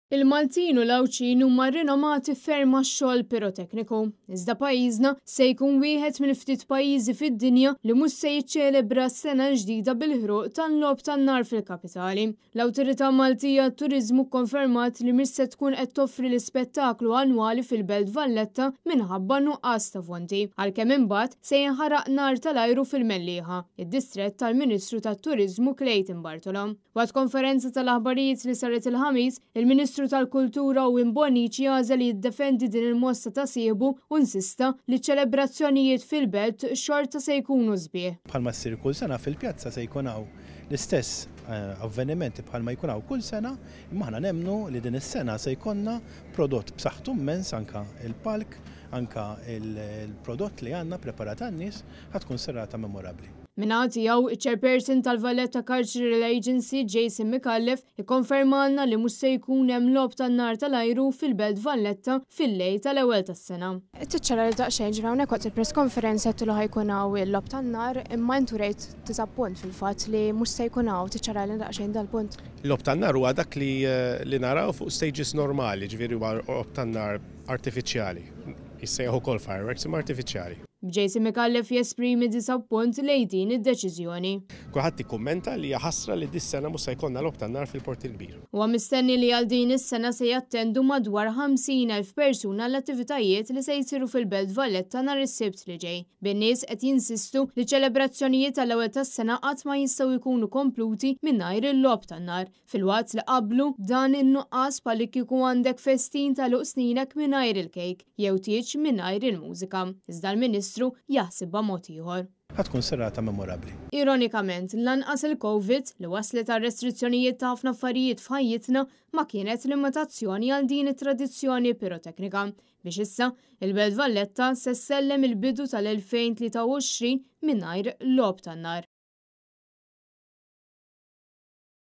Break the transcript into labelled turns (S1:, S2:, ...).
S1: Il-Maltin u l-Awċin huma rinomati ferm għax-xogħol pirotekniku. Iżda pajjiżna se jkun wieħed mill-ftit pajjiżi fid-dinja li mhux se jiċċelebra s-sena ġdida bil-ħruq tal-logħob tan-nar fil-kapitali. L-Awtorità Maltija tat-Turiżmu kkonfermat li mhix se tkun qed toffri l-ispettaklu annwali fil-Belt Valletta minħabba nuqqas ta' fonti, għalkemm imbagħad se jinħaraq nar tal-ajru fil-Mellieħa, id-distrett tal-Ministru tat-Turiżmu Clayton Bartola. Waqt konferenza tal-aħbarijiet li saret il-ħamis, il-Ministru tal-Kultura Wim Bonici għażel li jiddefendi din il-mostra ta' siebu u insista li ċelebrazzjonijiet fil-belt xorta se jkunu sbieħ.
S2: Bħalma ssir kull sena fil-pjazza se jkun hawn l-istess avvenimenti bħalma jkun hawn kull sena, imma aħna nemmnu li din is-sena se jkollna prodott b'saħħtu immens anke il-palk, anke il-prodott li għandna preparat għan-nies ħatkun serata memorabbli.
S1: Minnaħa tiegħu iċ-Chairperson tal-Valletta Cultural Agency Jason Micallef ikkonfermalna li mhux se jkun hemm logħob tan-nar tal-ajru fil-Belt Valletta fil-lejl tal-ewwel tas-sena.
S3: Tiċċara li daqsxejn ġra hawnhekk waqt il-press conference qed ħajkun hawn il-logħob tan-nar imma intu rejt tiżappunt fil-fatt li mhux se jkun hawn tiċċara li daqsxejn dal-punt.
S4: Il-logħob tan-nar huwa dak li naraw fuq stages normali, ġifieri huwa logħob tan-nar artifiċjali. Jissejjaħu wkoll fireworks imma artifiċjali.
S1: Jason Micallef jesprimi disappunt lejn din id-deċiżjoni.
S4: Kulħadd ikkummenta li hija ħasra li dis-sena mhux se jkollna logħob tan-nar fil-Port il-Kbir.
S1: Huwa mistenni li għal din is-sena se jattendu madwar 50,000 persuna l-attivitajiet li se jsiru fil-Belt Valletta nhar is-Sibt li ġej. Bin-nies qed jinsistu li ċelebrazzjonijiet tal-ewwel tas-sena qatt ma jistgħu jkunu kompluti mingħajr il-logħob tan-nar. Fil-waqt li qablu dan in-nuqqas bħal kieku għandek festin tal-luq sninek mingħajr il-kejk jew tieġ mingħajr il-mużika. Iżda l-Ministru jaħsibha mod ieħor.
S2: Ħatkun serata memorabbli.
S1: Ironikament, lanqas il-Covid li waslet għal restrizzjonijiet ta' ħafna affarijiet f'ħajjitna ma kienet limitazzjoni għal din it-tradizzjoni piroteknika. Biex issa, il-Belt Valletta se sellem il-bidu tal-2023 mingħajr logħob tan-nar.